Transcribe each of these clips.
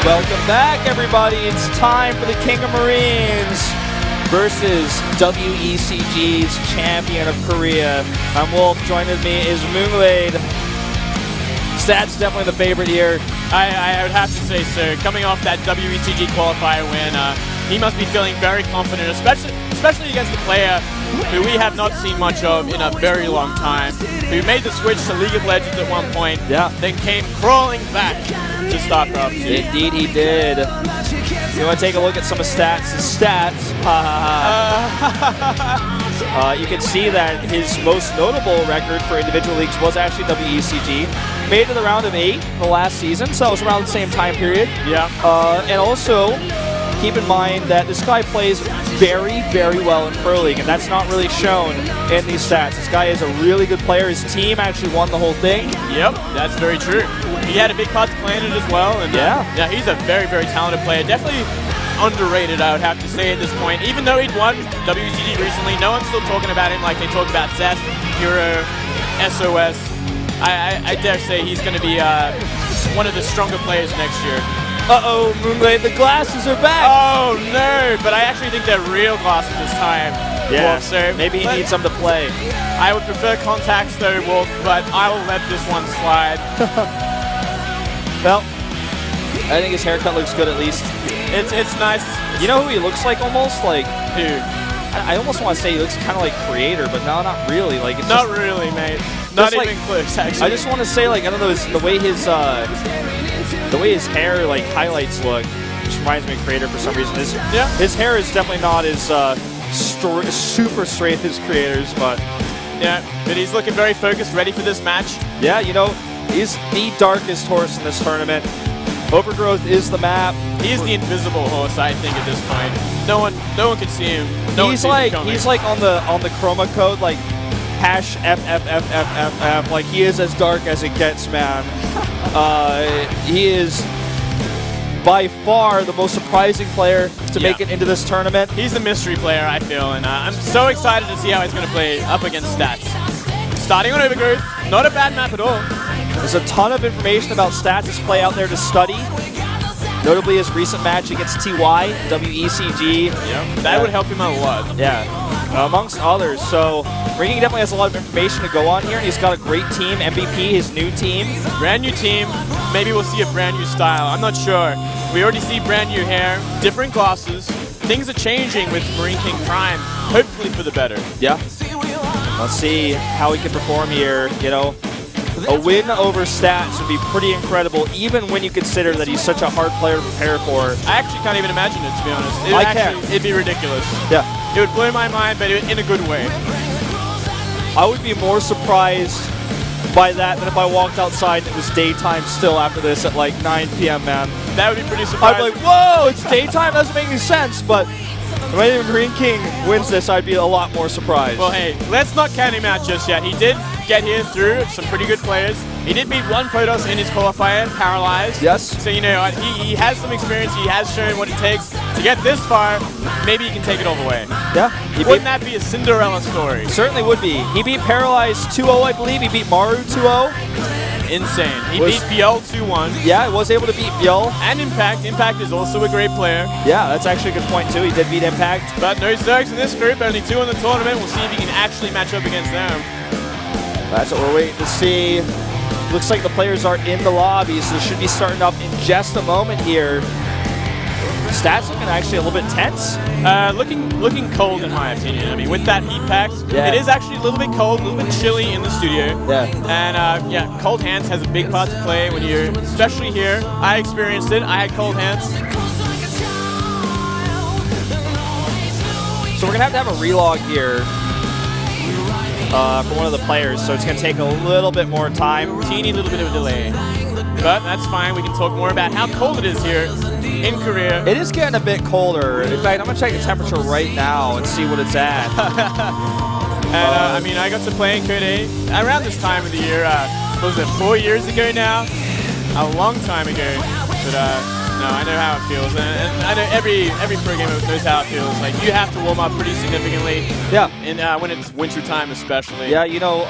Welcome back, everybody. It's time for the King of Marines versus WECG's champion of Korea. I'm Wolf. Joined with me is Moonglade. Stats definitely the favorite here. I would have to say so. Coming off that WECG qualifier win, he must be feeling very confident, especially against a player who we have not seen much of in a very long time, who made the switch to League of Legends at one point, then came crawling back to Starcraft 2. Indeed he did. You want to take a look at some of His stats. You can see that his most notable record for individual leagues was actually WECG. Made it to the round of 8 the last season, so it was around the same time period. Yeah. And also, keep in mind that this guy plays very, very well in Pro League, and that's not really shown in these stats. This guy is a really good player. His team actually won the whole thing. Yep, that's very true. He had a big part to play in it as well, and yeah, he's a very, very talented player. Definitely underrated, I would have to say at this point. Even though he'd won WCG recently, no one's still talking about him like they talk about Zest, Hero, SOS. I dare say he's going to be one of the stronger players next year. Uh-oh, Moonglade, the glasses are back! Oh, no! But I actually think they're real glasses this time. Yeah, Wolf, so maybe he needs some to play. I would prefer contacts though, Wolf, but I will let this one slide. Well, I think his haircut looks good at least. It's nice. You know who he looks like almost? Like, who? I almost want to say he looks kind of like Creator, but no, not really. Like, it's not just, really, mate. Not even like, close, actually. I just want to say, like, I don't know, the way his hair like highlights look, which reminds me of Creator for some reason. His hair is definitely not as super straight as Creator's, but but he's looking very focused, ready for this match. Yeah, you know, he's the darkest horse in this tournament. Overgrowth is the map. He is the invisible horse, I think, at this point. No one can see him. He's like on the chroma code, like #FFFFFF. Like, he is as dark as it gets, man. He is by far the most surprising player to make it into this tournament. He's the mystery player, I feel, and I'm so excited to see how he's going to play up against Stats. Starting on Overgrowth, not a bad map at all. There's a ton of information about Stats' play out there to study. Notably his recent match against TY, WECG. That would help him a lot. Yeah, amongst others. So MarineKing definitely has a lot of information to go on here, and he's got a great team. MVP, his new team. Brand new team. Maybe we'll see a brand new style. I'm not sure. We already see brand new hair, different glasses. Things are changing with MarineKing Prime, hopefully for the better. Yeah. Let's see how he can perform here, you know. A win over Stats would be pretty incredible, even when you consider that he's such a hard player to prepare for. I actually can't even imagine it, to be honest. It'd be ridiculous. Yeah. It would blow my mind, but in a good way. I would be more surprised by that than if I walked outside and it was daytime still after this at like 9 p.m., man. That would be pretty surprising. I'd be like, whoa, it's daytime? That doesn't make any sense, but when MarineKing wins this, I'd be a lot more surprised. Well, hey, let's not count him out just yet. He did get here through some pretty good players. He did beat one Protoss in his qualifier, Paralyzed. Yes. So, you know, he has some experience. He has shown what it takes to get this far. Maybe he can take it all the way. Yeah. Wouldn't that be a Cinderella story? Certainly would be. He beat Paralyzed 2-0, I believe. He beat Maru 2-0. Insane. He beat Biel 2-1. Yeah, was able to beat Biel. And Impact. Impact is also a great player. Yeah, that's actually a good point, too. He did beat Impact. But no Zergs in this group. Only 2 in the tournament. We'll see if he can actually match up against them. That's what we're waiting to see. Looks like the players are in the lobby, so this should be starting up in just a moment here. Stats looking actually a little bit tense. Looking cold in my opinion. I mean, with that heat pack, it is actually a little bit cold, a little bit chilly in the studio. Yeah. And yeah, cold hands has a big part to play when you're, especially here. I experienced it. I had cold hands. So we're gonna have a relog here for one of the players, so it's gonna take a little bit more time. Teeny little bit of a delay. But that's fine. We can talk more about how cold it is here in Korea. It is getting a bit colder. In fact, I'm going to check the temperature right now and see what it's at. And I mean, I got to play in Code 8 around this time of the year. What was it, 4 years ago now? A long time ago. But no, I know how it feels. And I know every pro gamer knows how it feels. Like, you have to warm up pretty significantly. Yeah. And when it's winter time especially. Yeah, you know,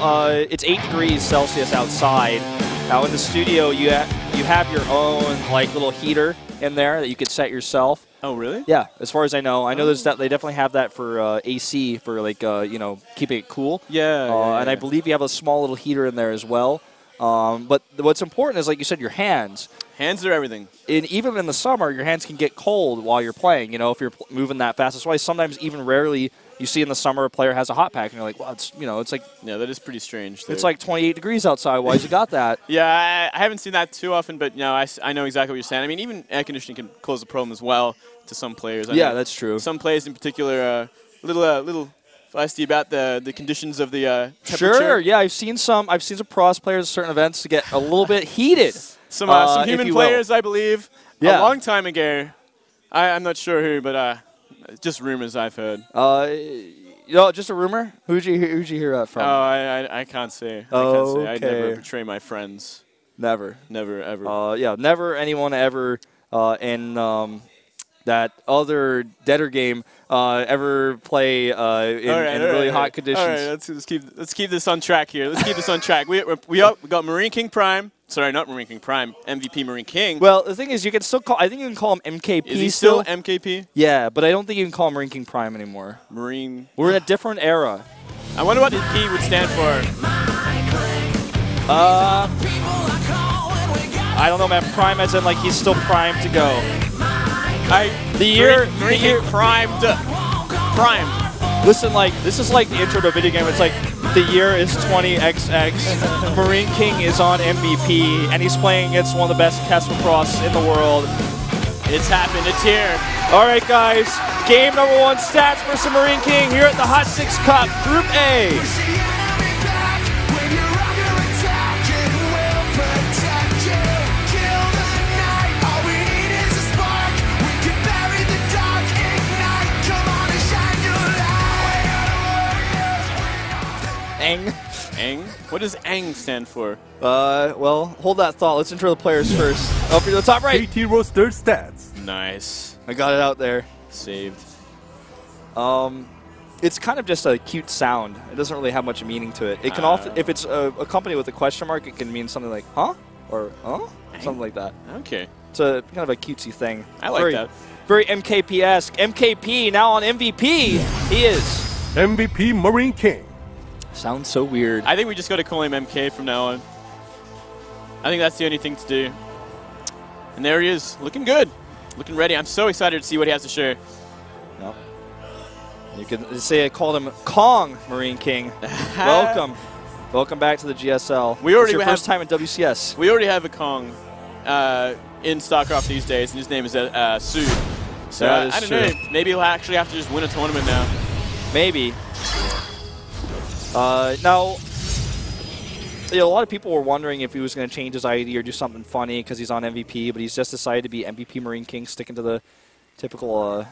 it's 8 degrees Celsius outside. Now in the studio, you you have your own like little heater in there that you could set yourself. Oh, really? Yeah, as far as I know. I know there's that they definitely have that for AC for like you know, keeping it cool. Yeah, and I believe you have a small little heater in there as well. But what's important is, like you said, your hands. Hands are everything. Even in the summer, your hands can get cold while you're playing, you know, if you're moving that fast. That's why sometimes even rarely you see in the summer a player has a hot pack, and you're like, well, it's, you know, it's like... Yeah, that is pretty strange. It's like 28 degrees outside. Why's you got that? Yeah, I haven't seen that too often, but no, I know exactly what you're saying. I mean, even air conditioning can cause a problem as well to some players. Yeah, that's true. Some players in particular little feisty about the conditions of the temperature. Sure, yeah, I've seen some pros players at certain events to get a little bit heated. Some human players, I believe, a long time ago. I'm not sure who, but just rumors I've heard. You know, just a rumor? Who'd you hear that from? Oh, I can't say. Oh, I can't say. I'd never betray my friends. Never. Never, ever. Yeah, never anyone ever in that other Deader game ever play in really hot conditions. All right, let's keep this on track here. Let's keep this on track. We got MarineKing Prime. Sorry, not MarineKing Prime. MVP MarineKing. Well, the thing is, you can still call. I think you can call him MKP. Is he still MKP? Yeah, but I don't think you can call him MarineKing Prime anymore. Marine. We're in a different era. I wonder what the P would stand for. I don't know, man. Prime as in like he's still primed to go. MarineKing primed. Listen, like this is like the intro to a video game. It's like the year is 20XX. MarineKing is on MVP, and he's playing against one of the best cast lacrosse in the world. It's happened. It's here. All right, guys. Game number 1, Stats versus MarineKing here at the HOT6 Cup, Group A. Ang? What does Ang stand for? Well, hold that thought. Let's intro the players first. Up to the top right. KT roster stats. Nice. I got it out there. Saved. It's kind of just a cute sound. It doesn't really have much meaning to it. It can often, if it's accompanied with a question mark, it can mean something like "huh" or "huh," something like that. Okay. It's a kind of a cutesy thing. I like that. Very MKP-esque. MKP now on MVP. He is MVP MarineKing. Sounds so weird. I think we just got to call him MK from now on. I think that's the only thing to do. And there he is, looking good, looking ready. I'm so excited to see what he has to show. No. You can say I called him Kong MarineKing. Welcome. Welcome back to the GSL. We already it's your have, first time in WCS. We already have a Kong in StarCraft these days, and his name is Sud. So I don't know, maybe he'll actually have to just win a tournament now. Maybe. Now, you know, a lot of people were wondering if he was going to change his ID or do something funny because he's on MVP, but he's just decided to be MVP MarineKing, sticking to the typical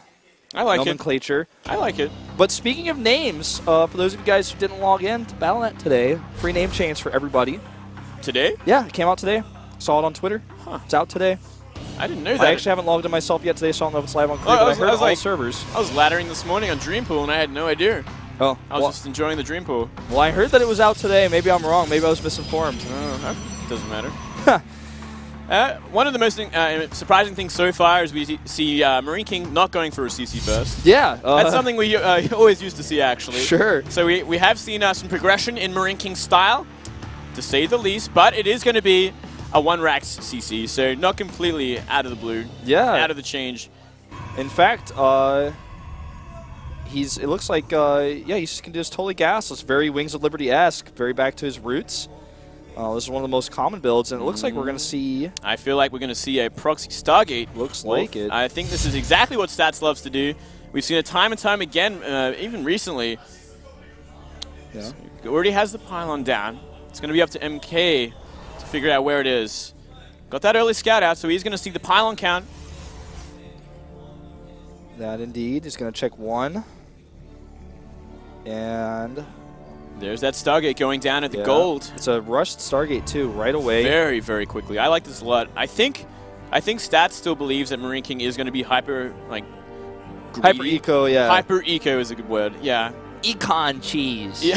nomenclature. I like it. But speaking of names, for those of you guys who didn't log in to Battle.net today, free name change for everybody. Today? Yeah, it came out today. Saw it on Twitter. Huh. It's out today. I didn't know that. I actually haven't logged in myself yet today, so I don't know if it's live on Korea, but I heard all servers. I was laddering this morning on Dreampool, and I had no idea. Oh, I was just enjoying the Dream Pool. Well, I heard that it was out today. Maybe I'm wrong. Maybe I was misinformed. That doesn't matter. One of the most surprising things so far is we see MarineKing not going for a CC first. Yeah. That's something we always used to see, actually. Sure. So we have seen some progression in MarineKing style, to say the least, but it is going to be a 1-rack CC, so not completely out of the blue. Yeah. Out of the change. In fact, it looks like, yeah, he's just totally gasless. Very Wings of Liberty-esque. Very back to his roots. This is one of the most common builds, and it looks like we're going to see... I feel like we're going to see a proxy Stargate. Looks like it. I think this is exactly what Stats loves to do. We've seen it time and time again, even recently. Yeah. He already has the pylon down. It's going to be up to MK to figure out where it is. Got that early scout out, so he's going to see the pylon count. That indeed. He's going to check 1. And there's that Stargate going down at the gold. It's a rushed Stargate too, right away. Very, very quickly. I like this a lot. I think Stats still believes that MarineKing is going to be hyper eco, yeah. Hyper eco is a good word. Yeah. Econ cheese. Yeah.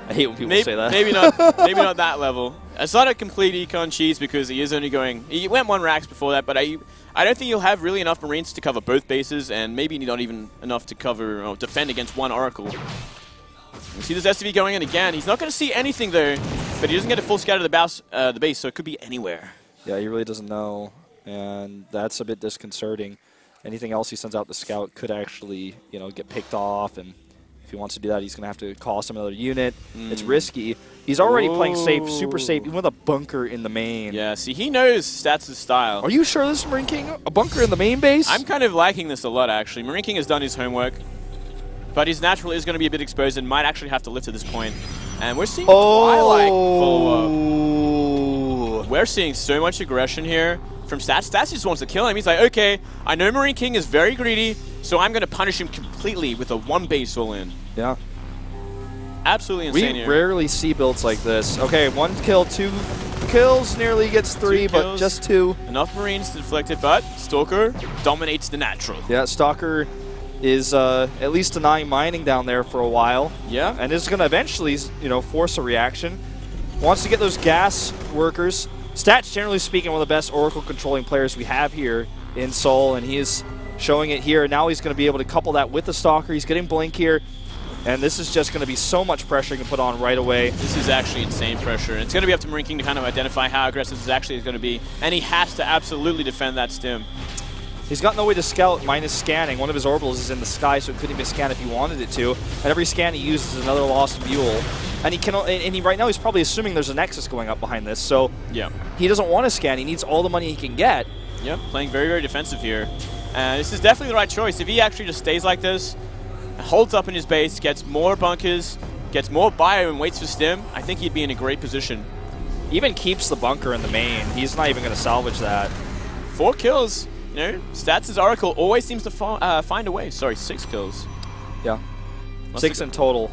I hate when people say that. Maybe not. Maybe not that level. It's not a complete econ cheese because he is only going... He went 1 racks before that, but I don't think he'll have really enough Marines to cover both bases, and maybe not even enough to cover or defend against 1 Oracle. You see this SCV going in again. He's not going to see anything, though, but he doesn't get a full scout of the base, so it could be anywhere. Yeah, he really doesn't know, and that's a bit disconcerting. Anything else he sends out the scout could actually, you know, get picked off, and if he wants to do that, he's going to have to cost him another unit. It's risky. He's already playing safe, super safe, even with a bunker in the main. Yeah, see, he knows Stats' style. Are you sure this is MarineKing? A bunker in the main base? I'm kind of liking this a lot, actually. MarineKing has done his homework, but his natural is going to be a bit exposed and might actually have to lift at this point. And we're seeing Twilight follow-up. We're seeing so much aggression here from Stats. Stats just wants to kill him. He's like, okay, I know MarineKing is very greedy, so I'm going to punish him completely with a 1 base all-in. Yeah. Absolutely insane We here. rarely see builds like this. Okay, 1 kill, 2 kills, nearly gets 3, but just 2. Enough Marines to deflect it, but Stalker dominates the natural. Yeah, Stalker is at least denying mining down there for a while. Yeah. And is going to eventually, you know, force a reaction. Wants to get those gas workers. Stats, generally speaking, one of the best Oracle controlling players we have here in Seoul, and he is showing it here. Now he's going to be able to couple that with the Stalker. He's getting Blink here. And this is just going to be so much pressure he can put on right away. This is actually insane pressure. And it's going to be up to MarineKing to kind of identify how aggressive this actually is going to be. And he has to absolutely defend that stim. He's got no way to scout minus scanning. One of his orbitals is in the sky, so it couldn't even scan if he wanted it to. And every scan he uses is another lost mule. And he can, right now he's probably assuming there's a Nexus going up behind this. So yeah, he doesn't want to scan. He needs all the money he can get. Yep, playing very, very defensive here. And this is definitely the right choice. If he actually just stays like this, holds up in his base, gets more bunkers, gets more bio, and waits for stim, I think he'd be in a great position. Even keeps the bunker in the main. He's not even going to salvage that. 4 kills. You know, Stats' Oracle always seems to find a way. Sorry, 6 kills. Yeah. 6 in total.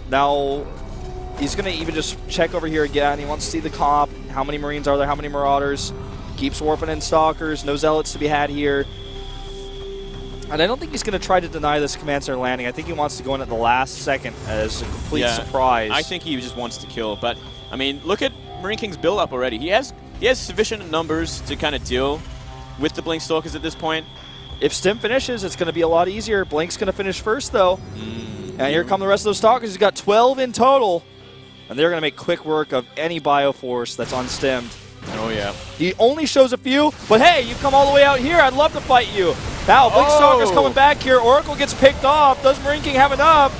Now, he's going to even just check over here again. He wants to see the comp. How many Marines are there? How many Marauders? Keeps warping in Stalkers. No Zealots to be had here. And I don't think he's going to try to deny this command center landing. I think he wants to go in at the last second as a complete surprise. I think he just wants to kill. But, I mean, look at MarineKing's build-up already. He has sufficient numbers to kind of deal with the Blink Stalkers at this point. If Stim finishes, it's going to be a lot easier. Blink's going to finish first, though. And here come the rest of those Stalkers. He's got 12 in total. And they're going to make quick work of any Bioforce that's unstemmed. Oh, yeah. He only shows a few, but hey, you come all the way out here. I'd love to fight you. Now, Blink Stalker's coming back here. Oracle gets picked off. Does MarineKing have enough?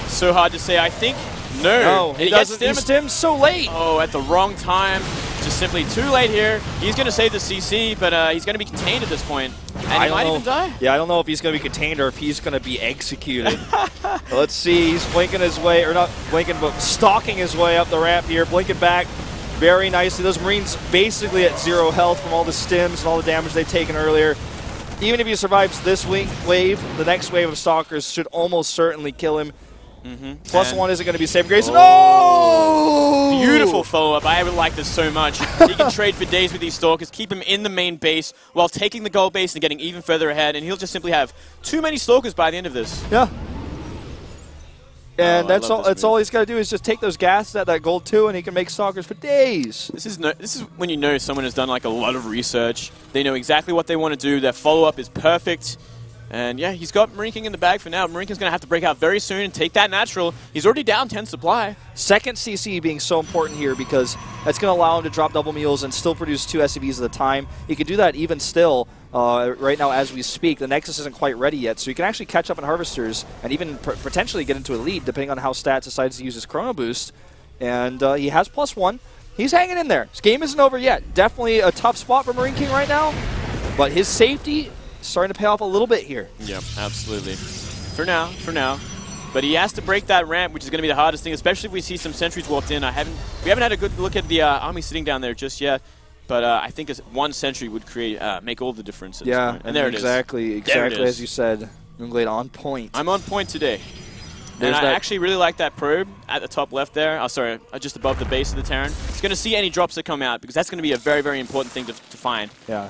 So hard to say. I think no. He doesn't. He stims so late. Oh, at the wrong time. Just simply too late here. He's going to save the CC, but he's going to be contained at this point. And he might even die. Yeah, I don't know if he's going to be contained or if he's going to be executed. Let's see. He's blinking his way, or not blinking, but stalking his way up the ramp here. Blinking back very nicely. Those Marines basically at 0 health from all the stims and all the damage they've taken earlier. Even if he survives this wave, the next wave of Stalkers should almost certainly kill him. +1 isn't going to be safe. Grayson, oh! Beautiful follow-up. I would like this so much. He can trade for days with these Stalkers, keep him in the main base while taking the gold base and getting even further ahead, and he'll just simply have too many Stalkers by the end of this. Yeah. And that's all he's got to do is just take those gases at that gold 2, and he can make Stalkers for days. This is when you know someone has done like a lot of research. They know exactly what they want to do. Their follow-up is perfect. And yeah, he's got MarineKing in the bag for now. MarineKing's going to have to break out very soon and take that natural. He's already down 10 supply. Second CC being so important here because that's going to allow him to drop double mules and still produce 2 SCVs at a time. He can do that even still right now as we speak. The Nexus isn't quite ready yet, so he can actually catch up in Harvesters and even potentially get into a lead depending on how Stats decides to use his Chrono Boost. And he has +1. He's hanging in there. His game isn't over yet. Definitely a tough spot for MarineKing right now, but his safety starting to pay off a little bit here. Yep, absolutely. For now. But he has to break that ramp, which is going to be the hardest thing, especially if we see some sentries walked in. We haven't had a good look at the army sitting down there just yet, but I think one sentry would make all the difference at this point. And there it is. Exactly as you said. Moonglade on point. I'm on point today. And I actually really like that probe at the top left there. Oh, sorry, just above the base of the Terran. It's going to see any drops that come out because that's going to be a very, very important thing to find. Yeah.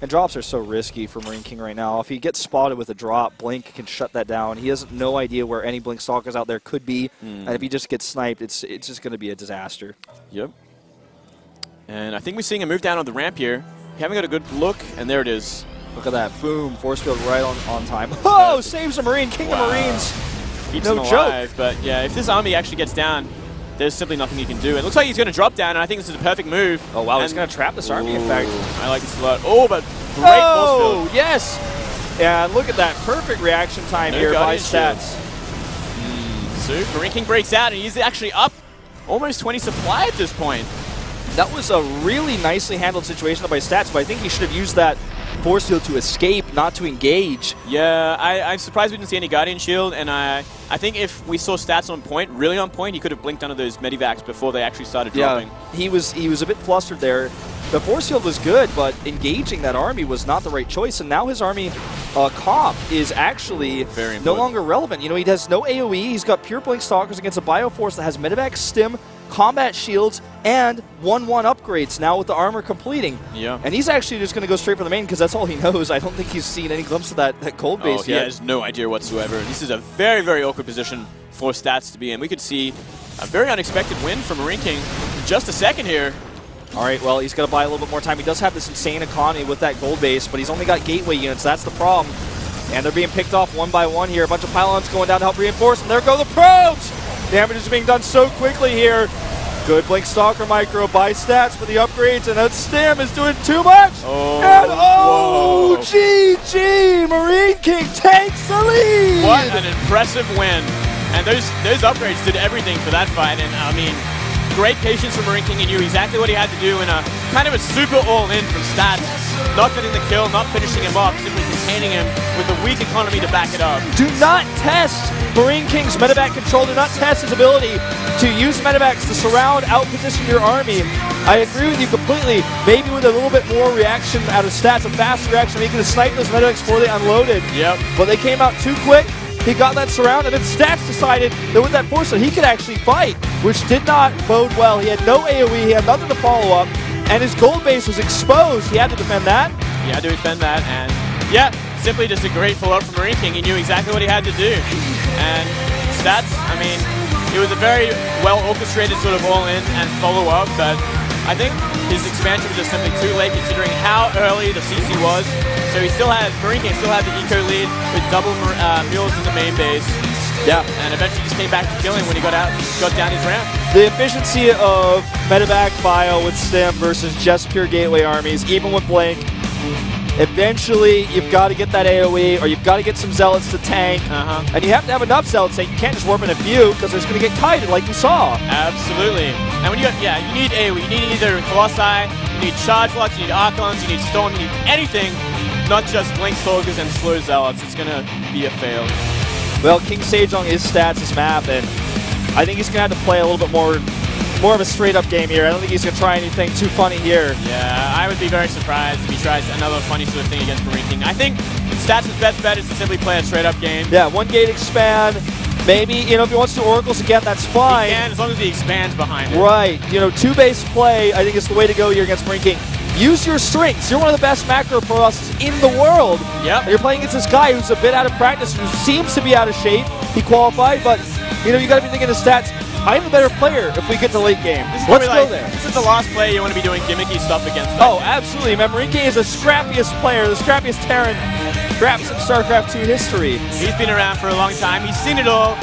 And drops are so risky for MarineKing right now. If he gets spotted with a drop, Blink can shut that down. He has no idea where any Blink Stalkers out there could be. And if he just gets sniped, it's just going to be a disaster. Yep. And I think we're seeing a move down on the ramp here. We haven't got a good look, and there it is. Look at that. Boom. Force field right on time. Oh, saves a MarineKing of Marines. Keeps no him joke. alive, but yeah, if this army actually gets down, there's simply nothing he can do. It looks like he's going to drop down, and I think this is a perfect move. Oh, wow. He's going to trap this army, in fact. I like this a lot. Oh, but great force field. Yes. And look at that. Perfect reaction time here by Stats. So MarineKing breaks out, and he's actually up almost 20 supply at this point. That was a really nicely handled situation by Stats, but I think he should have used that force field to escape, not to engage. Yeah, I'm surprised we didn't see any Guardian Shield, and I think if we saw Stats on point, really on point, he could have blinked under those medivacs before they actually started dropping. He was a bit flustered there. The force field was good, but engaging that army was not the right choice, and now his army comp is actually no longer relevant. You know, he has no AoE, he's got pure Blink Stalkers against a Bioforce that has medivac, stim, combat shields, and 1-1 upgrades now with the armor completing. Yeah. And he's actually just going to go straight for the main because that's all he knows. I don't think he's seen any glimpse of that gold base yet. He has no idea whatsoever. This is a very, very awkward position for Stats to be in. We could see a very unexpected win from MarineKing in just a second here. All right, well, he's got to buy a little bit more time. He does have this insane economy with that gold base, but he's only got gateway units. That's the problem. And they're being picked off one by one here. A bunch of pylons going down to help reinforce, and there go the probes! Damage is being done so quickly here. Good Blink Stalker micro by Stats for the upgrades, and that stim is doing too much! Oh, and GG! MarineKing takes the lead! What an impressive win. And those upgrades did everything for that fight, and I mean, great patience from MarineKing. He knew exactly what he had to do in a kind of a super all-in from Stats. Not getting the kill, not finishing him off, simply containing him with a weak economy to back it up. Do not test MarineKing's medevac control. Do not test his ability to use medevacs to surround, outposition your army. I agree with you completely. Maybe with a little bit more reaction out of Stats, a fast reaction, he could have sniped those medevacs before they unloaded. Yep. But they came out too quick. He got that surround, and then Stats decided that with that force that he could actually fight, which did not bode well. He had no AoE, he had nothing to follow up, and his gold base was exposed. He had to defend that. He had to defend that, and yeah, simply just a great follow-up from MarineKing. He knew exactly what he had to do. And Stats, I mean, it was a very well-orchestrated sort of all-in and follow-up, but I think his expansion was just simply too late considering how early the CC was. So he still had, MarineKing still had the eco lead with double mules in the main base. Yeah. And eventually just came back to killing when he got down his ramp. The efficiency of medevac bio with stim versus just pure gateway armies, even with Blink, eventually you've got to get that AoE, or you've got to get some zealots to tank, and you have to have enough zealots. You can't just warp in a few because there's going to get kited like you saw. Absolutely. And when you need AoE. You need either Colossi, you need charge lots, you need Archons, you need Storm, you need anything, not just Blink Stalkers and slow zealots. It's going to be a fail. Well, King Sejong is Stats' map, and I think he's going to have to play a little bit more of a straight-up game here. I don't think he's going to try anything too funny here. Yeah, I would be very surprised if he tries another funny sort of thing against MarineKing. I think Stats' best bet is to simply play a straight-up game. Yeah, one gate expand. Maybe, you know, if he wants to do Oracles again, that's fine. He can, as long as he expands behind it. Right. You know, two-base play, I think, is the way to go here against MarineKing. Use your strengths. You're one of the best macro processors in the world. Yep. And you're playing against this guy who's a bit out of practice, who seems to be out of shape. He qualified, but, you know, you got to be thinking of Stats. I'm a better player if we get to late game. Let's go there. This is the last play you want to be doing gimmicky stuff against. Oh, absolutely. MarineKing is the scrappiest player, the scrappiest Terran, perhaps in Starcraft 2 history. He's been around for a long time. He's seen it all,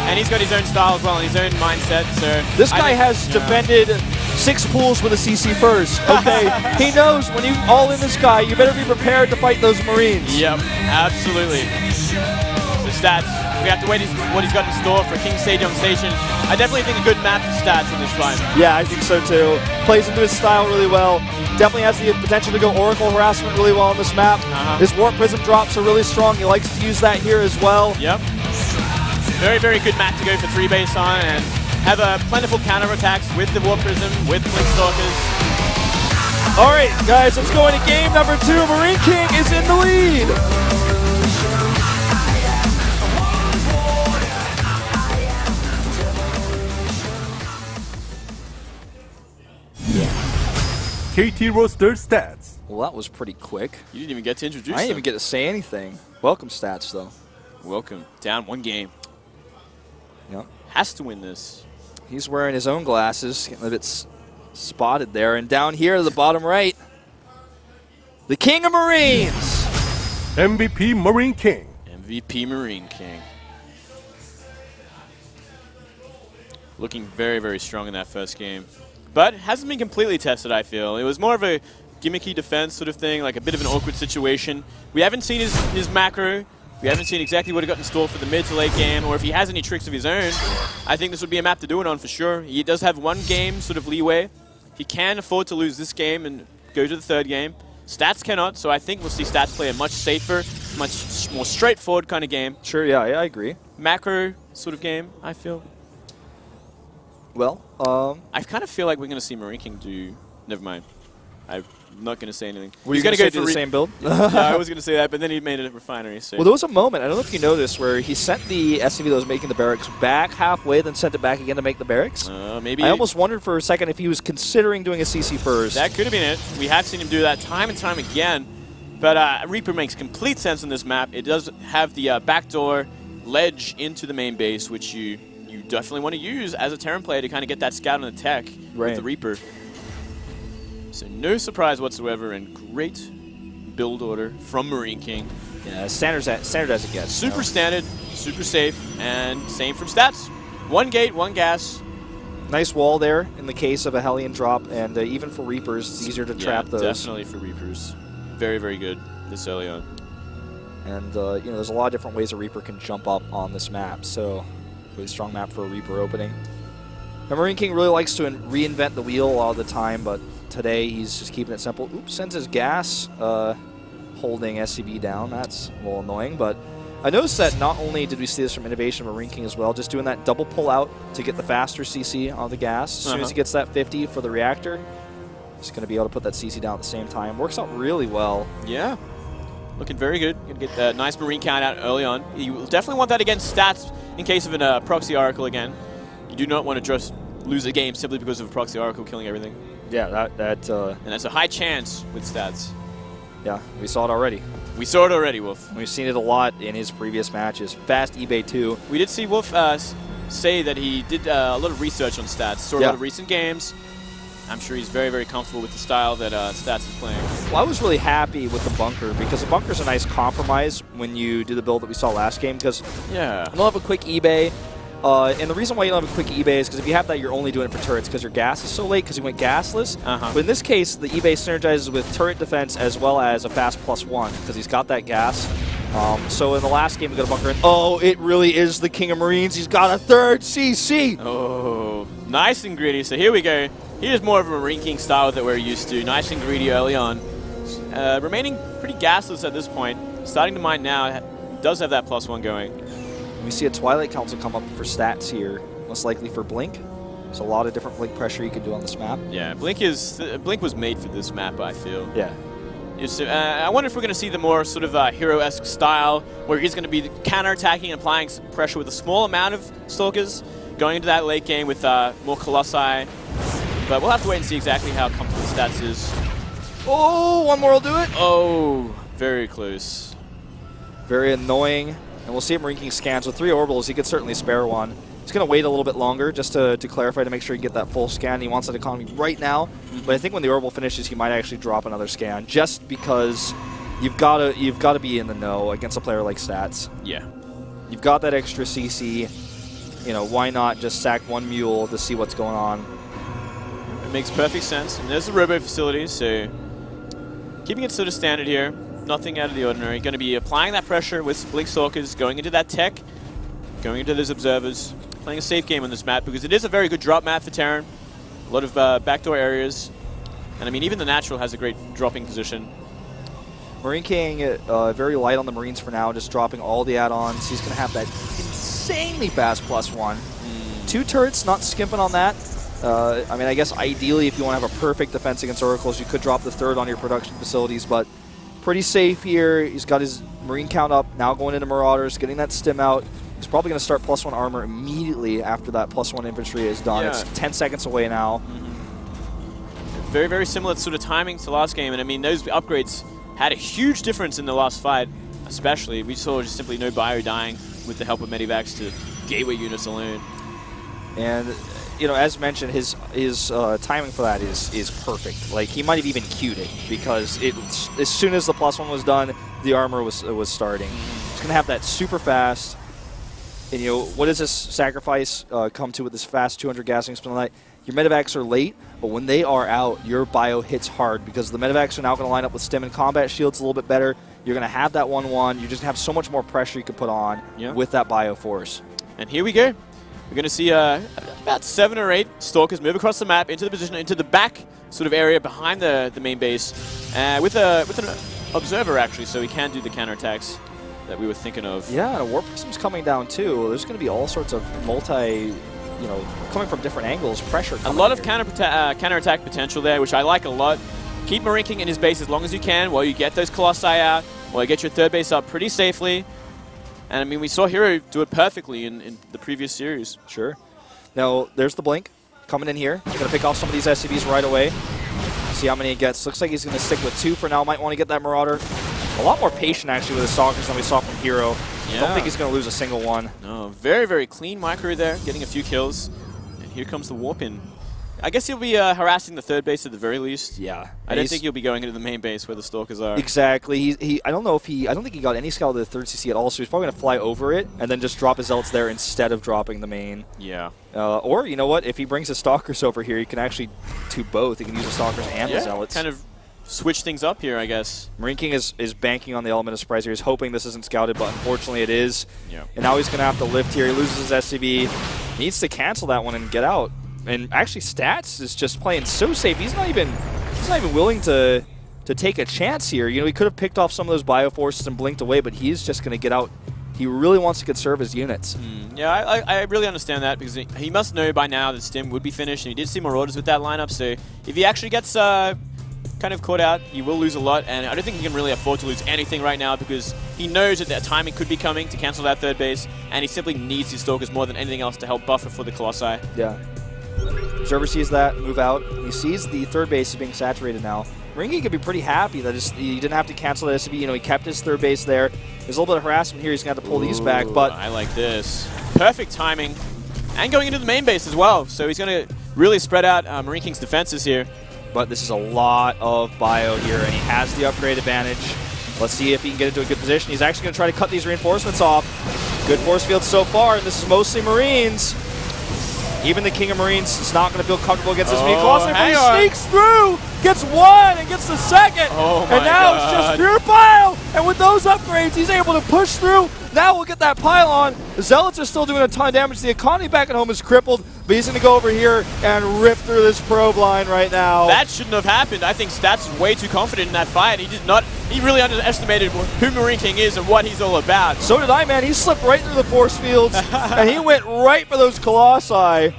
and he's got his own style as well and his own mindset. So this guy has defended 6 pools with a CC first. Okay, he knows when you all in this guy, you better be prepared to fight those Marines. Yep, absolutely. So Stats, we have to wait what he's got in store for King Sejong Station. I definitely think a good map for Stats in this fight. Yeah, I think so too. Plays into his style really well. Definitely has the potential to go Oracle Harassment really well on this map. His Warp Prism drops are really strong. He likes to use that here as well. Yep. Very, very good map to go for 3-base on and have a plentiful counterattacks with the Warp Prism, with Blink Stalkers. All right, guys, let's go into game number 2. MarineKing is in the lead. KT roster stats. Well, that was pretty quick. You didn't even get to introduce I didn't even get to say anything. Welcome, Stats, though. Welcome. Down 1 game. Yep. Has to win this. He's wearing his own glasses, getting a bit spotted there. And down here to the bottom right, the King of Marines. MVP MarineKing. MVP MarineKing. Looking very, very strong in that first game. But hasn't been completely tested, I feel. It was more of a gimmicky defense sort of thing, like a bit of an awkward situation. We haven't seen his macro. We haven't seen exactly what he got in store for the mid to late game, or if he has any tricks of his own. I think this would be a map to do it on for sure. He does have 1 game sort of leeway. He can afford to lose this game and go to the 3rd game. Stats cannot, so I think we'll see Stats play a much safer, much more straightforward kind of game. Sure, yeah, I agree. Macro sort of game, I feel. Well, I kind of feel like we're going to see MarineKing do... Never mind. I'm not going to say anything. Were you going to go do the same build? I was going to say that, but then he made it a refinery. So. Well, there was a moment, I don't know if you noticed, where he sent the SCV that was making the barracks back halfway, then sent it back again to make the barracks. Maybe. I almost wondered for a second if he was considering doing a CC first. That could have been it. We have seen him do that time and time again. But Reaper makes complete sense in this map. It does have the backdoor ledge into the main base, which you definitely want to use as a Terran player to kind of get that scout on the tech with the Reaper. So no surprise whatsoever, and great build order from MarineKing. Yeah, standard as it gets. Super standard, super safe, and same from Stats. 1 gate, 1 gas. Nice wall there in the case of a Hellion drop, and even for Reapers, it's easier to trap those. Definitely for Reapers. Very, very good this early on. And you know, there's a lot of different ways a Reaper can jump up on this map, so really strong map for a Reaper opening. Now, MarineKing really likes to reinvent the wheel a lot of the time, but today he's just keeping it simple. Oops, sends his gas, holding SCB down. That's a little annoying, but I noticed that not only did we see this from Innovation of MarineKing as well, just doing that double pull out to get the faster CC on the gas. As soon as he gets that 50 for the reactor, he's going to be able to put that CC down at the same time. Works out really well. Yeah. Looking very good. Going to get that nice Marine count out early on. You will definitely want that against Stats in case of a proxy oracle again. You do not want to just lose a game simply because of a proxy oracle killing everything. Yeah, and that's a high chance with Stats. Yeah, we saw it already. We saw it already, Wolf. We've seen it a lot in his previous matches. Fast eBay too. We did see Wolf say that he did a lot of research on Stats, saw a lot of recent games. I'm sure he's very, very comfortable with the style that Stats is playing. Well, I was really happy with the bunker because the bunker's a nice compromise when you do the build that we saw last game because you don't have a quick eBay. And the reason why you don't have a quick eBay is because if you have that, you're only doing it for turrets because your gas is so late because you went gasless. But in this case, the eBay synergizes with turret defense as well as a fast +1 because he's got that gas. So in the last game, we got a bunker in. Oh, it really is the King of Marines. He's got a 3rd CC. Oh, nice and gritty. So here we go. Here's more of a MarineKing style that we're used to. Nice and greedy early on. Remaining pretty gasless at this point. Starting to mine now. Does have that +1 going. We see a Twilight Council come up for Stats here, most likely for Blink. There's a lot of different Blink pressure you can do on this map. Yeah, Blink was made for this map, I feel. Yeah. I wonder if we're going to see the more sort of hero-esque style where he's going to be counter-attacking and applying pressure with a small amount of Stalkers, going into that late game with more Colossi. But we'll have to wait and see exactly how comfortable Stats is. Oh, one more will do it. Oh, very close. Very annoying. And we'll see if MarineKing scans. With 3 orbitals, he could certainly spare one. He's going to wait a little bit longer just to clarify to make sure he can get that full scan. He wants that economy right now. But I think when the orbital finishes, he might actually drop another scan just because you've got to be in the know against a player like Stats. Yeah. You've got that extra CC. You know, why not just sack 1 mule to see what's going on? It makes perfect sense. And there's the robo facility, so keeping it sort of standard here. Nothing out of the ordinary. Going to be applying that pressure with Blink Stalkers, going into that tech, going into those observers, playing a safe game on this map because it is a very good drop map for Terran. A lot of backdoor areas. And I mean, even the natural has a great dropping position. MarineKing very light on the Marines for now, just dropping all the add-ons. He's going to have that insanely fast +1. 2 turrets, not skimping on that. I mean, I guess ideally if you want to have a perfect defense against Oracles, you could drop the 3rd on your production facilities, but pretty safe here. He's got his Marine count up, now going into Marauders, getting that stim out. He's probably going to start +1 armor immediately after that +1 infantry is done. It's 10 seconds away now. Very, very similar sort of timing to last game. And I mean, those upgrades had a huge difference in the last fight, especially. We saw just simply no bio dying with the help of Medivacs to gateway units alone. And, you know, as mentioned, his timing for that is perfect. Like, he might have even queued it because as soon as the +1 was done, the armor was starting. It's going to have that super fast. And, you know, what does this sacrifice come to with this fast 200 gassing spin light? Your Medivacs are late, but when they are out, your bio hits hard because the Medivacs are now going to line up with stim and combat shields a little bit better. You're going to have that 1-1. You just have so much more pressure you can put on with that bio force. And here we go. We're going to see about 7 or 8 Stalkers move across the map into the position, into the back sort of area behind the main base with an observer, actually, so he can do the counterattacks that we were thinking of. Yeah, and a Warp Prism's coming down, too. There's going to be all sorts of you know, coming from different angles, pressure. A lot of counterattack potential there, which I like a lot. Keep MarineKing in his base as long as you can while you get those Colossi out, while you get your third base up pretty safely. And I mean, we saw Hero do it perfectly in the previous series. Sure. Now, there's the Blink coming in here. He's going to pick off some of these SCVs right away. See how many he gets. Looks like he's going to stick with 2 for now. Might want to get that Marauder. A lot more patient, actually, with the Stalkers than we saw from Hero. Yeah. Don't think he's going to lose a single one. No, very, very clean micro there, getting a few kills. And here comes the warp in. I guess he'll be harassing the third base at the very least. Yeah. I don't think he'll be going into the main base where the Stalkers are. Exactly. I don't think he got any scout of the third CC at all, so he's probably going to fly over it and then just drop his Zealots there instead of dropping the main. Yeah. Or, you know what, if he brings the Stalkers over here, he can actually do both. He can use the Stalkers and the Zealots. Kind of switch things up here, I guess. MarineKing is banking on the element of surprise here. He's hoping this isn't scouted, but unfortunately it is. Yeah. And now he's going to have to lift here. He loses his SCV. Needs to cancel that one and get out. And actually, Stats is just playing so safe. He's not even willing to take a chance here. You know, he could have picked off some of those bioforces and blinked away, but he's just going to get out. He really wants to conserve his units. Yeah, I really understand that because he must know by now that Stim would be finished, and he did see Marauders with that lineup. So if he actually gets kind of caught out, he will lose a lot, and I don't think he can really afford to lose anything right now because he knows that timing could be coming to cancel that third base, and he simply needs his Stalkers more than anything else to help buffer for the Colossi. Yeah. Observer sees that, move out. He sees the third base is being saturated now. MarineKing could be pretty happy that he didn't have to cancel the SCV. You know, he kept his third base there. There's a little bit of harassment here. He's going to have to pull these back, but I like this. Perfect timing. And going into the main base as well. So he's going to really spread out MarineKing's defenses here. But this is a lot of bio here, and he has the upgrade advantage. Let's see if he can get into a good position. He's actually going to try to cut these reinforcements off. Good force field so far, and this is mostly Marines. Even the King of Marines is not going to feel comfortable against this vehicle. Also, he sneaks through, gets one, and gets the second. And now it's just pure bio. And with those upgrades, he's able to push through. Now we'll get that pylon. The Zealots are still doing a ton of damage. The economy back at home is crippled, but he's going to go over here and rip through this probe line right now. That shouldn't have happened. I think Stats is way too confident in that fight. He really underestimated who MarineKing is and what he's all about. So did I, man. He slipped right through the force fields, and he went right for those Colossi.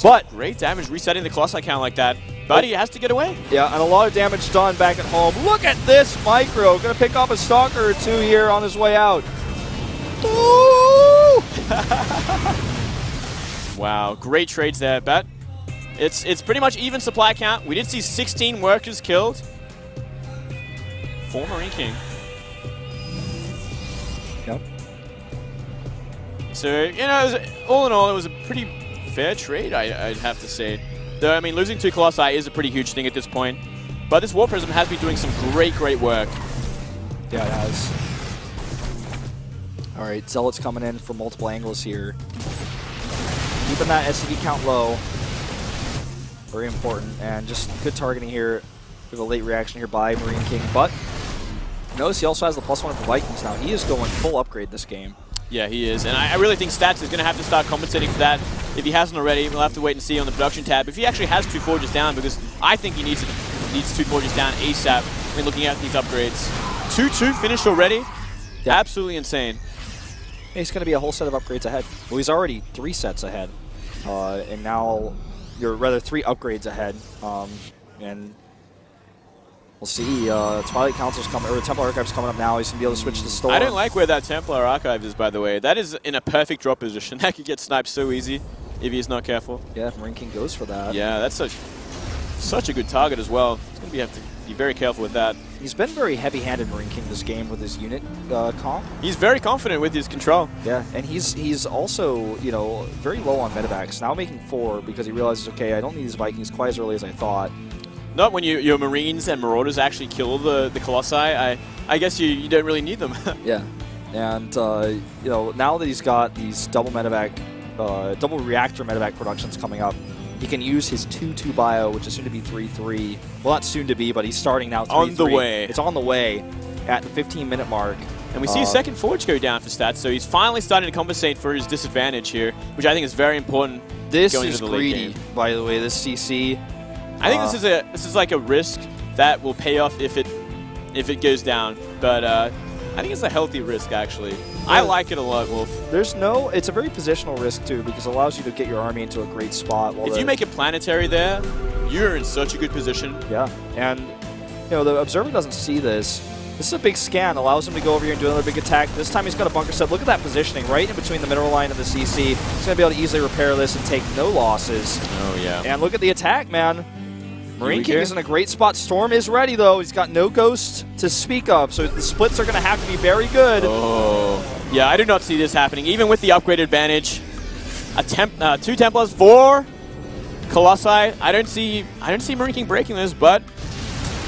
But great damage resetting the Colossi count like that. But he has to get away. Yeah, and a lot of damage done back at home. Look at this micro. Going to pick off a Stalker or 2 here on his way out. Ooh! Wow, great trades there, but it's pretty much even supply count. We did see 16 workers killed for MarineKing. Yep. So, you know, all in all, it was a pretty fair trade, I'd have to say. Though, I mean, losing 2 Colossi is a pretty huge thing at this point. But this War Prism has been doing some great work. Yeah, it has. All right, Zealots coming in from multiple angles here. Keeping that SCV count low. Very important. And just good targeting here. We have a late reaction here by MarineKing. But notice he also has the +1 for Vikings now. He is going full upgrade this game. Yeah, he is. And I really think Stats is going to have to start compensating for that. If he hasn't already, we'll have to wait and see on the production tab. If he actually has 2 Forges down, because I think he needs 2 Forges down ASAP when looking at these upgrades. 2-2 finished already? Yeah. Absolutely insane. He's going to be a whole set of upgrades ahead. Well, he's already 3 sets ahead. And now, you're rather 3 upgrades ahead. And we'll see. Twilight Council's coming, or the Templar Archive's coming up now. He's going to be able to switch to Storm. I don't like where that Templar Archive is, by the way. That is in a perfect drop position. That could get sniped so easy if he's not careful. Yeah, if MarineKing goes for that. Yeah, that's a Such a good target as well. He's going to have to be very careful with that. He's been very heavy-handed, MarineKing, this game with his unit comp. He's very confident with his control. Yeah, and he's also, you know, very low on medevacs. Now making 4 because he realizes, okay, I don't need these Vikings quite as early as I thought. Not when your Marines and Marauders actually kill the Colossi. I guess you don't really need them. Yeah, and you know, now that he's got these double reactor medevac productions coming up, he can use his 2-2 bio, which is soon to be 3-3. Well, not soon to be, but he's starting now 3-3. On the way. It's on the way at the 15-minute mark. And we see a second forge go down for stats, so he's finally starting to compensate for his disadvantage here, which I think is very important. This going is into the late greedy, game. by the way, this CC. I think this is like a risk that will pay off if it goes down, but I think it's a healthy risk, actually. I like it a lot, Wolf. It's a very positional risk, too, because it allows you to get your army into a great spot. If you make a planetary there, you're in such a good position. Yeah, and, you know, the observer doesn't see this. This is a big scan, allows him to go over here and do another big attack. This time he's got a bunker set. Look at that positioning, right in between the mineral line and the CC. He's going to be able to easily repair this and take no losses. Oh, yeah. And look at the attack, man. MarineKing is in a great spot. Storm is ready, though. He's got no ghost to speak of, so the splits are going to have to be very good. Oh, yeah, I do not see this happening. Even with the upgrade advantage, 2 Templars, 4 Colossi. I don't see MarineKing breaking this, but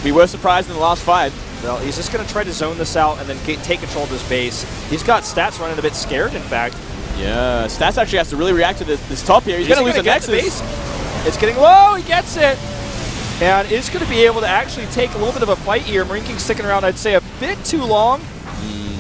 we were surprised in the last fight. Well, he's just going to try to zone this out and then take control of his base. He's got Stats running a bit scared, in fact. Yeah, Stats actually has to really react to this top here. He's going to lose the Nexus. It's getting low. He gets it. And is going to be able to actually take a little bit of a fight here. MarineKing sticking around, I'd say, a bit too long.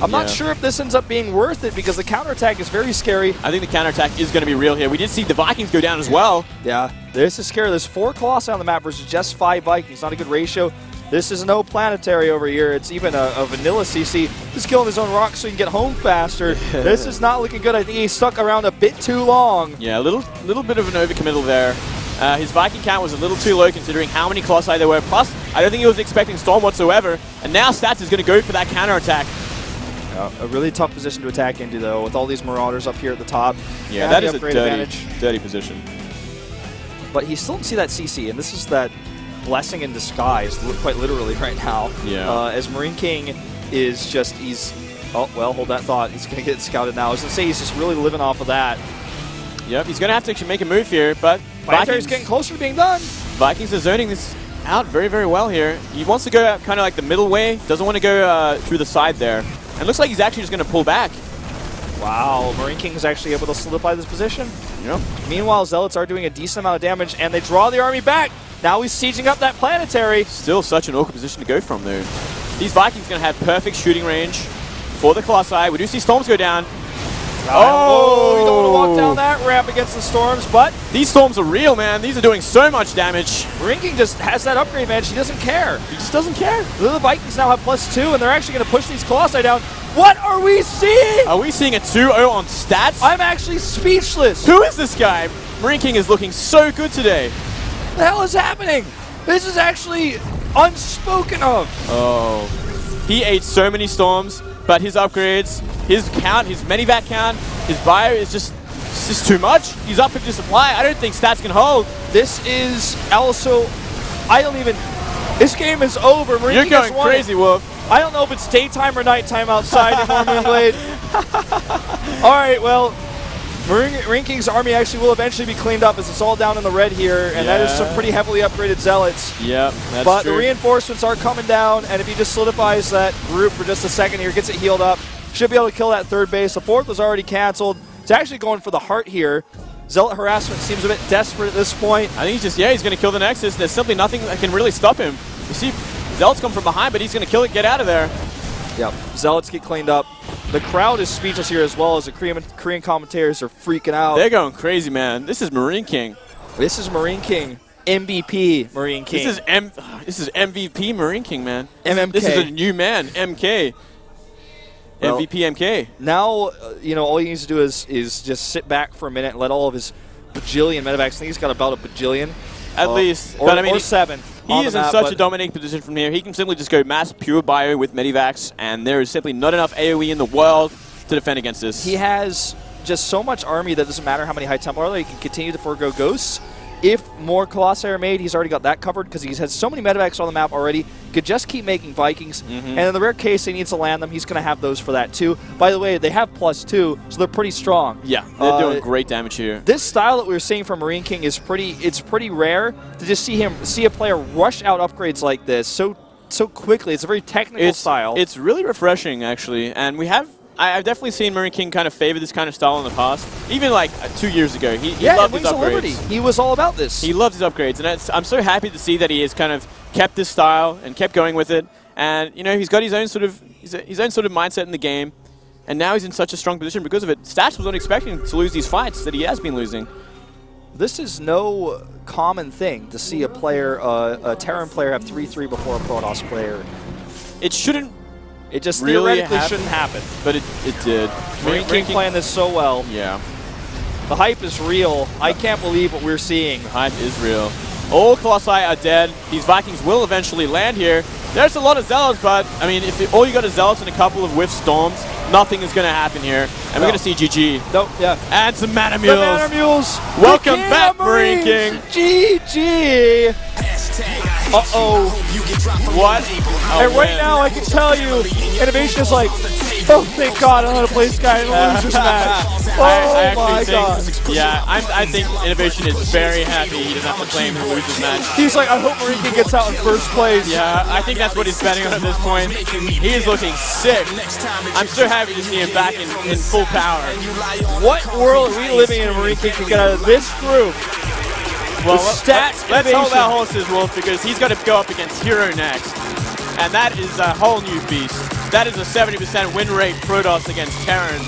I'm not sure if this ends up being worth it because the counterattack is very scary. I think the counterattack is going to be real here. We did see the Vikings go down as well. Yeah, this is scary. There's 4 Colossi on the map versus just 5 Vikings. Not a good ratio. This is no planetary over here. It's even a vanilla CC. He's killing his own rocks so he can get home faster. This is not looking good. I think he's stuck around a bit too long. Yeah, a little bit of an overcommittal there. His Viking count was a little too low considering how many Colossi there were. Plus, I don't think he was expecting Storm whatsoever. And now Stats is going to go for that counterattack. A really tough position to attack into, though, with all these Marauders up here at the top. Yeah, that is a dirty position. But he still didn't see that CC, and this is that blessing in disguise, quite literally right now. Yeah. As MarineKing is just, oh, well, hold that thought. He's going to get scouted now. I was going to say he's just really living off of that. Yep, he's going to have to actually make a move here, but Vikings getting closer to being done. Vikings are zoning this out very, very well here. He wants to go out kind of like the middle way, doesn't want to go through the side there. And looks like he's actually just going to pull back. Wow, MarineKing is actually able to solidify this position. Yep. Meanwhile, Zealots are doing a decent amount of damage, and they draw the army back. Now he's sieging up that planetary. Still such an awkward position to go from, though. These Vikings are going to have perfect shooting range for the Colossi. We do see Storms go down. Oh, you don't want to walk down that ramp against the Storms, but these Storms are real, man. These are doing so much damage. MarineKing just has that upgrade advantage. He doesn't care. He just doesn't care. The Vikings now have +2, and they're actually going to push these Colossi down. What are we seeing? Are we seeing a 2-0 on Stats? I'm actually speechless. Who is this guy? MarineKing is looking so good today. What the hell is happening? This is actually unspoken of. Oh. He ate so many Storms, but his upgrades, his count, his Medivac count, his bio is just too much. He's up for supply. I don't think Stats can hold. This is also, this game is over. MarineKing You're going crazy, Wolf. I don't know if it's daytime or nighttime outside anymore, Moonblade. All right, well, MarineKing's army actually will eventually be cleaned up as it's all down in the red here, and that is some pretty heavily upgraded Zealots. Yep, that's But true. the reinforcements are coming down, and if he just solidifies that group for just a second here, gets it healed up, should be able to kill that third base. The fourth was already canceled. He's actually going for the heart here. Zealot harassment seems a bit desperate at this point. I think he's he's going to kill the Nexus. There's simply nothing that can really stop him. You see, Zealots come from behind, but he's going to kill it, get out of there. Yep, Zealots get cleaned up. The crowd is speechless here as well as the Korean commentators are freaking out. They're going crazy, man. This is MarineKing. This is MarineKing. MVP MarineKing. This is MVP MarineKing, man. MMK. This is a new man, MK. Well, MVP MK. Now, all he needs to do is just sit back for a minute and let all of his bajillion medevacs. I think he's got about a bajillion. At least. Or 7. He is in such a dominating position from here. He can simply just go mass pure bio with medivacs, and there is simply not enough AoE in the world to defend against this. He has just so much army that doesn't matter how many High Templar are there. He can continue to forego ghosts. if more Colossi are made, he's already got that covered because he's had so many medevacs on the map already. Could just keep making Vikings. And in the rare case he needs to land them, he's going to have those for that too. By the way, they have +2, so they're pretty strong. Yeah, they're doing great damage here. This style that we were seeing from MarineKing is pretty rare to just see a player rush out upgrades like this so quickly. It's a very technical style. It's really refreshing, actually. And I've definitely seen MarineKing kind of favor this kind of style in the past. Even like 2 years ago, he loved his upgrades. Liberty. He was all about this. He loved his upgrades, and I'm so happy to see that he has kind of kept this style and kept going with it. And you know, he's got his own sort of mindset in the game, and now he's in such a strong position because of it. Stats was not expecting to lose these fights that he has been losing. This is no common thing to see a player, a Terran player, have 3-3 before a Protoss player. It shouldn't. It just really theoretically shouldn't happen. But it did. MarineKing playing this so well. Yeah. The hype is real. I can't believe what we're seeing. The hype is real. All Colossi are dead. These Vikings will eventually land here. There's a lot of Zealots, but, I mean, if all you got is Zealots and a couple of Whiff Storms, nothing is going to happen here. And we're going to see GG. Nope, yeah. And some Mana The Mules. Mana Mules. Welcome back, MarineKing. GG. Uh-oh. What? And right now, I can tell you, Innovation is like, oh, thank God, I don't know how to play this guy in a loser's match. Oh, my God. Yeah, I think Innovation is very happy he doesn't have to play him in a loser's match. He's like, I hope MarineKing gets out in first place. Yeah, I think that's what he's betting on at this point. He is looking sick. I'm so happy to see him back in full power. What world are we living in MarineKing to get out of this group? Well, let's hold our horses, Wolf, because he's got to go up against Hero next. And that is a whole new beast. That is a 70% win rate Protoss against Terran.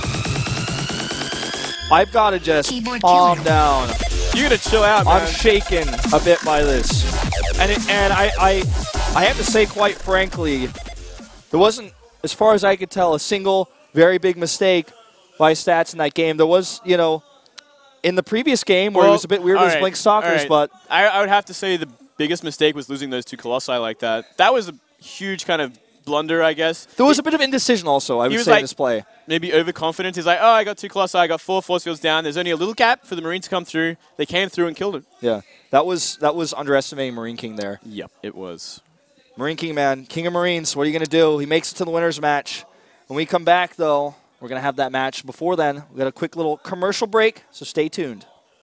I've got to just calm down. You got to chill out, man. I'm shaken a bit by this. And I have to say, quite frankly, there wasn't, as far as I could tell, a single very big mistake by Stats in that game. There was, you know, in the previous game where it was a bit weird with Blink Stalkers, but I would have to say the biggest mistake was losing those two Colossi like that. That was a huge kind of blunder, I guess. There was a bit of indecision also, I would say, in this play. Maybe overconfident. He's like, oh, I got two Colossi, I got 4 force fields down. There's only a little gap for the Marines to come through. They came through and killed him. Yeah, that was underestimating MarineKing there. Yep, it was. MarineKing, man, King of Marines, what are you going to do? He makes it to the winner's match. When we come back, though, we're going to have that match. Before then, we've got a quick little commercial break, so stay tuned.